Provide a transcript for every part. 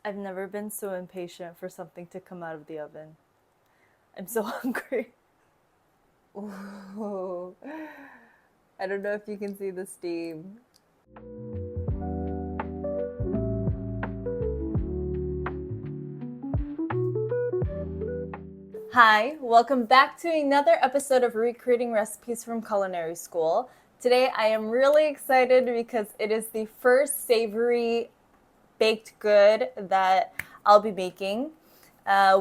I've never been so impatient for something to come out of the oven. I'm so hungry. Ooh. I don't know if you can see the steam. Hi, welcome back to another episode of Recreating Recipes from Culinary School. Today I am really excited because it is the first savory baked good that I'll be making.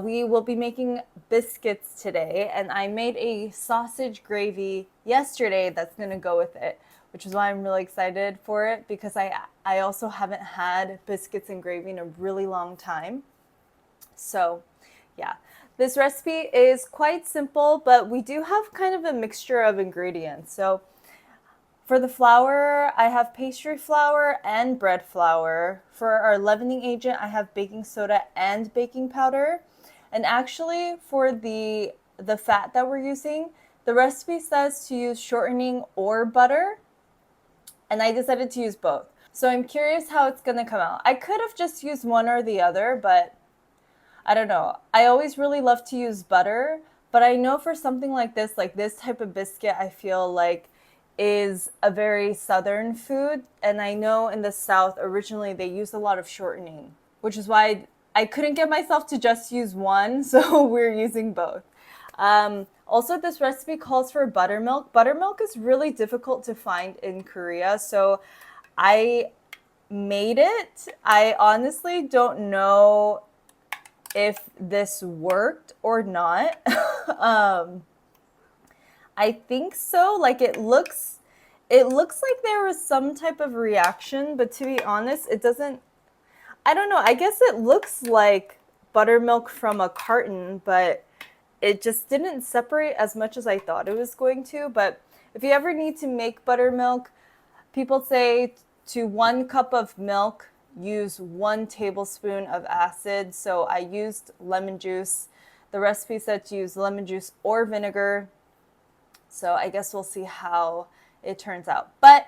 We will be making biscuits today, and I made a sausage gravy yesterday that's going to go with it, which is why I'm really excited for it because I also haven't had biscuits and gravy in a really long time. So yeah, this recipe is quite simple, but we do have kind of a mixture of ingredients. So for the flour, I have pastry flour and bread flour. For our leavening agent, I have baking soda and baking powder. And actually, for the fat that we're using, the recipe says to use shortening or butter, and I decided to use both. So I'm curious how it's gonna come out. I could have just used one or the other, but I don't know. I always really love to use butter, but I know for something like this type of biscuit, I feel like is a very southern food. And I know in the South, originally they used a lot of shortening, which is why I couldn't get myself to just use one. So we're using both. Also, this recipe calls for buttermilk. Buttermilk is really difficult to find in Korea. So I made it. I honestly don't know if this worked or not. I think so. Like it looks like there was some type of reaction, but to be honest, it doesn't. I don't know. I guess it looks like buttermilk from a carton, but it just didn't separate as much as I thought it was going to. But if you ever need to make buttermilk, people say to 1 cup of milk, use 1 tablespoon of acid. So I used lemon juice. The recipe said to use lemon juice or vinegar. So I guess we'll see how it turns out. But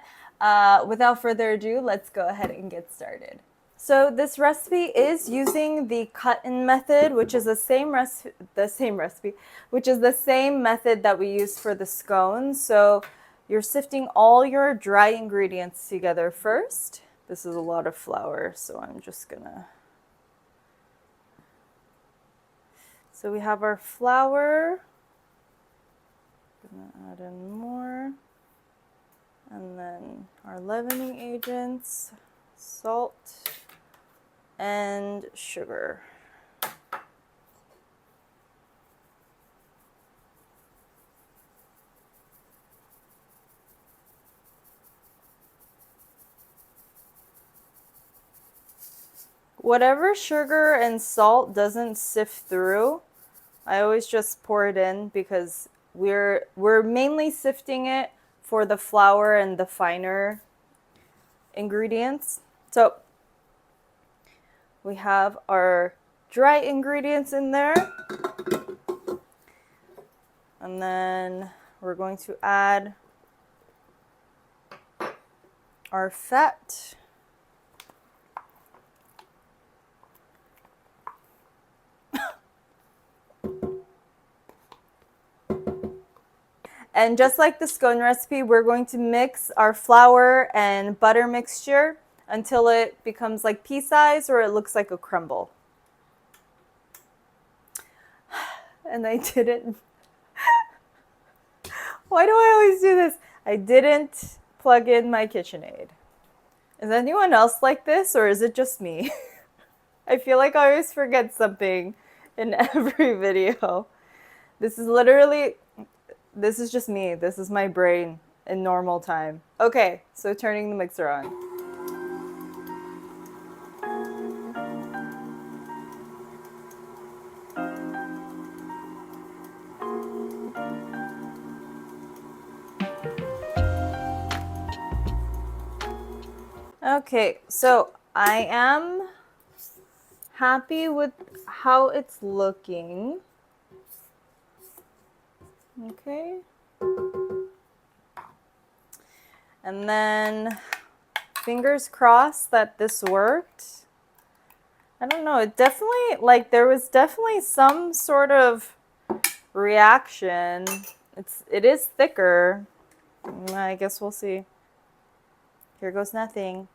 without further ado, let's go ahead and get started. So this recipe is using the cut-in method, which is the same recipe, which is the same method that we used for the scones. So you're sifting all your dry ingredients together first. This is a lot of flour, so I'm just gonna. So we have our flour. Gonna add in more. And then our leavening agents, salt, and sugar. Whatever sugar and salt doesn't sift through, I always just pour it in because we're mainly sifting it for the flour and the finer ingredients. So we have our dry ingredients in there. And then we're going to add our fat. And just like the scone recipe, we're going to mix our flour and butter mixture until it becomes like pea size or it looks like a crumble. And I didn't. Why do I always do this? I didn't plug in my KitchenAid. Is anyone else like this or is it just me? I feel like I always forget something in every video. This is just me. This is my brain in normal time. Okay, so turning the mixer on. Okay, so I am happy with how it's looking. Okay. And then fingers crossed that this worked. I don't know. It definitely, like, there was definitely some sort of reaction. It is thicker. I guess we'll see. Here goes nothing.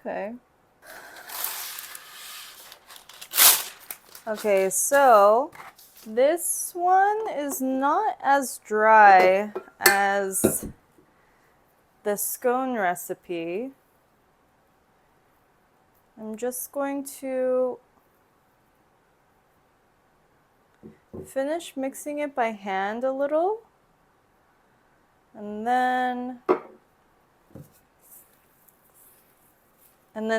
Okay. Okay, so this one is not as dry as the scone recipe. I'm just going to finish mixing it by hand a little. And then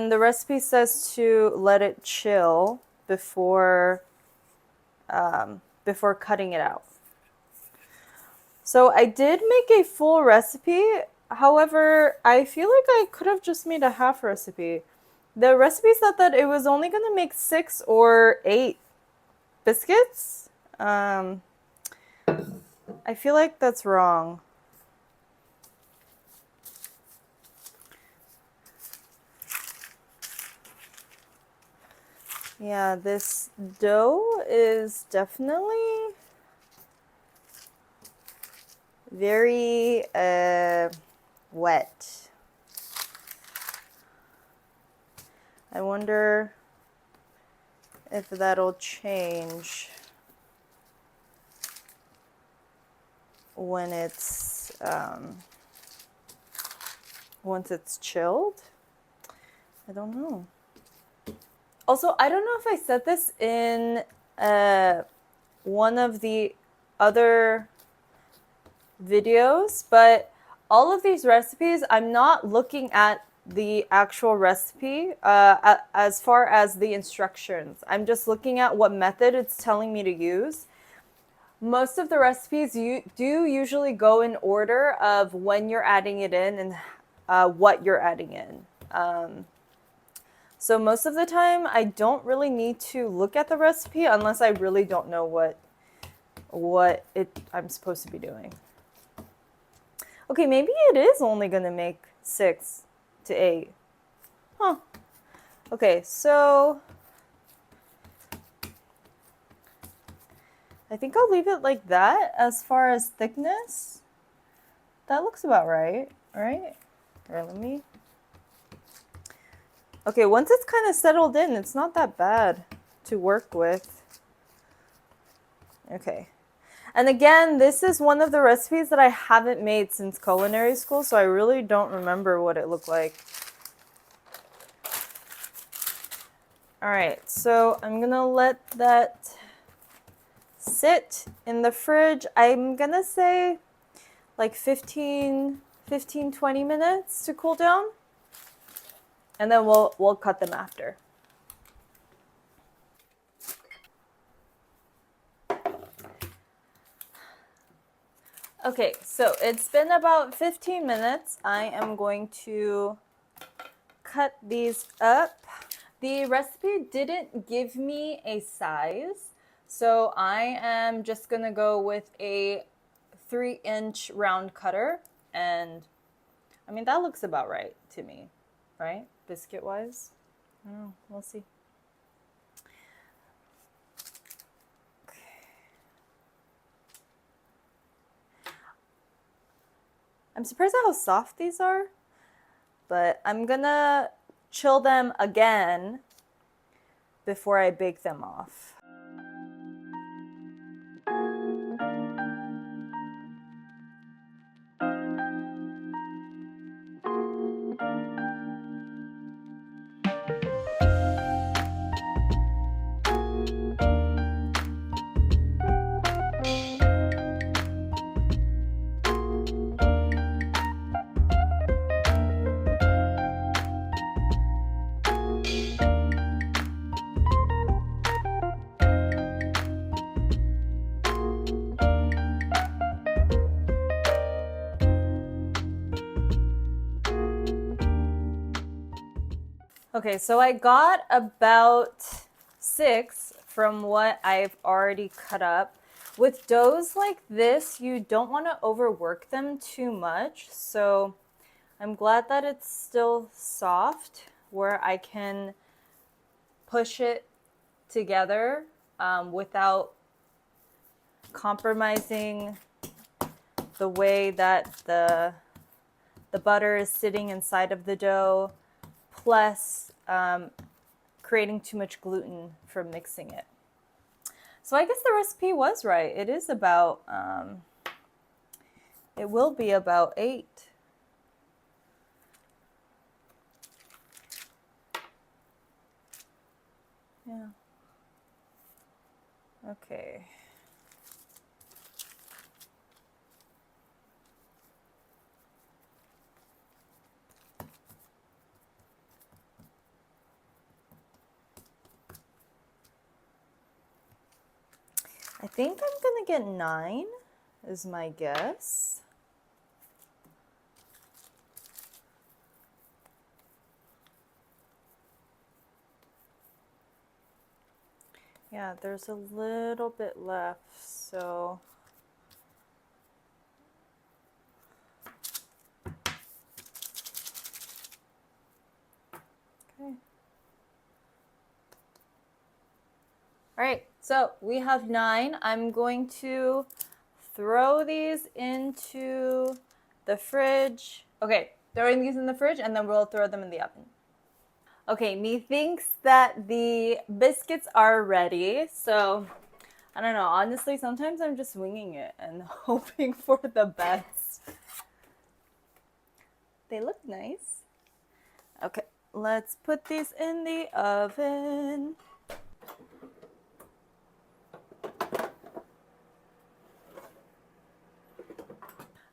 the recipe says to let it chill before cutting it out. So I did make a full recipe. However, I feel like I could have just made a half recipe. The recipe said that it was only going to make 6 or 8 biscuits. I feel like that's wrong. Yeah, this dough is definitely very wet. I wonder if that'll change when it's once it's chilled. I don't know. Also, I don't know if I said this in one of the other videos, but all of these recipes, I'm not looking at the actual recipe as far as the instructions. I'm just looking at what method it's telling me to use. Most of the recipes do usually go in order of when you're adding it in and what you're adding in. So most of the time, I don't really need to look at the recipe unless I really don't know what I'm supposed to be doing. Okay, maybe it is only going to make 6 to 8. Huh. Okay, so I think I'll leave it like that as far as thickness. That looks about right, right? Here, let me... Okay, once it's kind of settled in, it's not that bad to work with. Okay. And again, this is one of the recipes that I haven't made since culinary school, so I really don't remember what it looked like. All right, so I'm gonna let that sit in the fridge. I'm gonna say like 20 minutes to cool down. And then we'll cut them after. Okay, so it's been about 15 minutes. I am going to cut these up. The recipe didn't give me a size, so I am just gonna go with a 3-inch round cutter, and I mean that looks about right to me, right? Biscuit wise, I don't know, we'll see. Okay. I'm surprised at how soft these are, but I'm gonna chill them again before I bake them off. Okay, so I got about 6 from what I've already cut up. With doughs like this, you don't want to overwork them too much. So I'm glad that it's still soft where I can push it together without compromising the way that the butter is sitting inside of the dough, plus creating too much gluten from mixing it. So I guess the recipe was right. It is about, it will be about 8. Yeah. Okay. I think I'm gonna get 9 is my guess. Yeah, there's a little bit left, so okay. All right, so we have 9. I'm going to throw these into the fridge. Okay, throwing these in the fridge and then we'll throw them in the oven. Okay, methinks that the biscuits are ready. So I don't know, honestly, sometimes I'm just winging it and hoping for the best. They look nice. Okay, let's put these in the oven.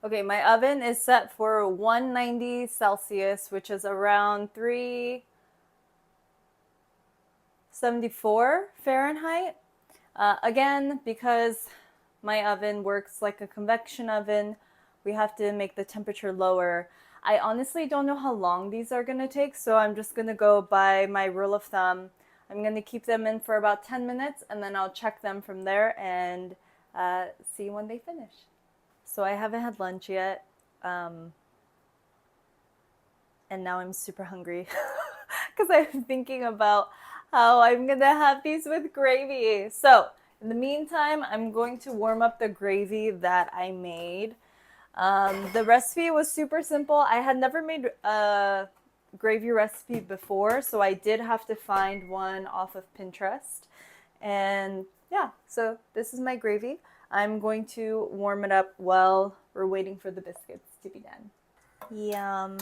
Okay, my oven is set for 190 Celsius, which is around 374 Fahrenheit. Again, because my oven works like a convection oven, we have to make the temperature lower. I honestly don't know how long these are going to take, so I'm just going to go by my rule of thumb. I'm going to keep them in for about 10 minutes, and then I'll check them from there and see when they finish. So I haven't had lunch yet, and now I'm super hungry because I'm thinking about how I'm gonna have these with gravy. So in the meantime, I'm going to warm up the gravy that I made. The recipe was super simple. I had never made a gravy recipe before, so I did have to find one off of Pinterest. And yeah, so this is my gravy. I'm going to warm it up while we're waiting for the biscuits to be done. Yum.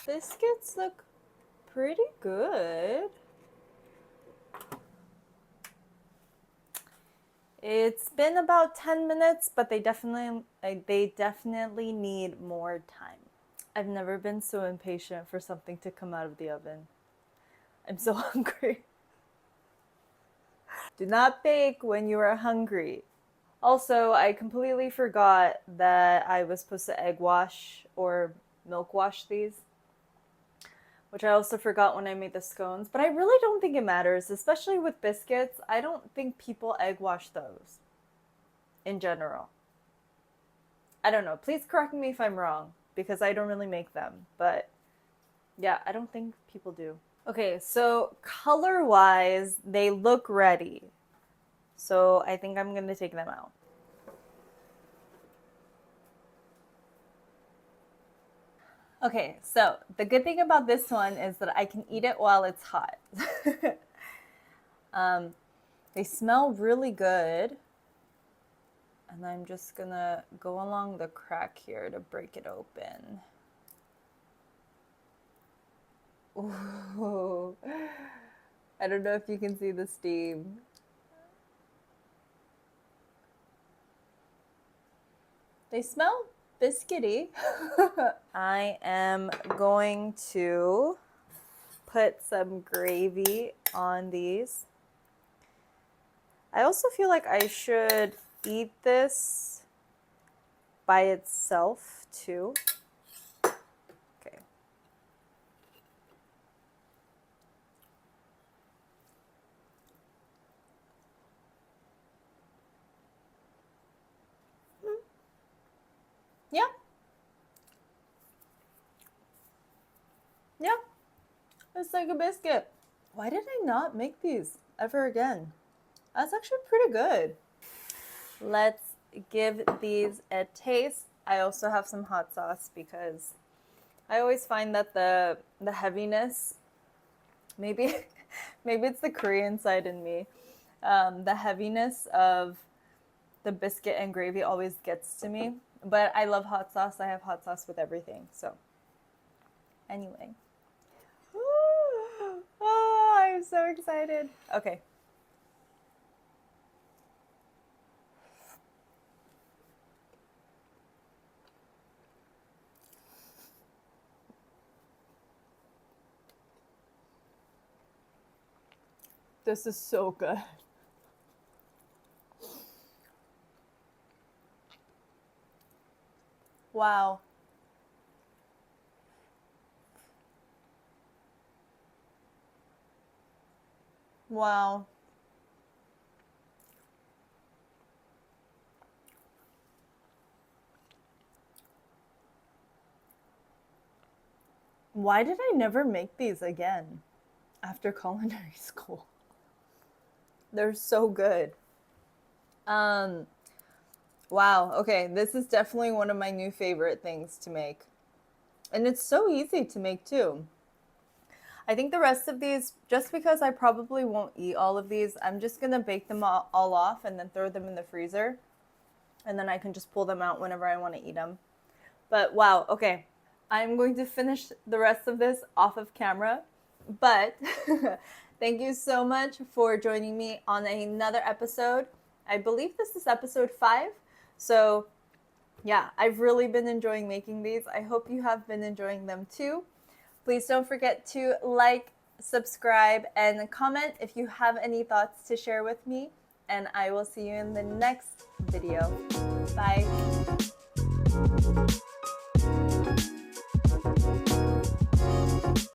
Biscuits look pretty good. It's been about 10 minutes, but they definitely need more time. I've never been so impatient for something to come out of the oven. I'm so hungry. Do not bake when you are hungry. Also, I completely forgot that I was supposed to egg wash or milk wash these, which I also forgot when I made the scones. But I really don't think it matters, especially with biscuits. I don't think people egg wash those in general. I don't know. Please correct me if I'm wrong, because I don't really make them. But yeah, I don't think people do. Okay, so color-wise, they look ready. So I think I'm going to take them out. Okay, so the good thing about this one is that I can eat it while it's hot. They smell really good. And I'm just gonna go along the crack here to break it open. Ooh. I don't know if you can see the steam. They smell biscuity. I am going to put some gravy on these. I also feel like I should eat this by itself too. Okay. Yeah. Yeah. It's like a biscuit. Why did I not make these ever again? That's actually pretty good. Let's give these a taste. I also have some hot sauce because I always find that the heaviness, maybe maybe it's the Korean side in me, the heaviness of the biscuit and gravy always gets to me. But I love hot sauce. I have hot sauce with everything. So anyway. Oh, I'm so excited. Okay. This is so good. Wow. Wow. Why did I never make these again after culinary school? They're so good. Wow. Okay, this is definitely one of my new favorite things to make. And it's so easy to make too. I think the rest of these, just because I probably won't eat all of these, I'm just going to bake them all off and then throw them in the freezer. And then I can just pull them out whenever I want to eat them. But wow, okay. I'm going to finish the rest of this off of camera. But thank you so much for joining me on another episode. I believe this is episode 5. So yeah, I've really been enjoying making these. I hope you have been enjoying them too. Please don't forget to like, subscribe, and comment if you have any thoughts to share with me. And I will see you in the next video. Bye.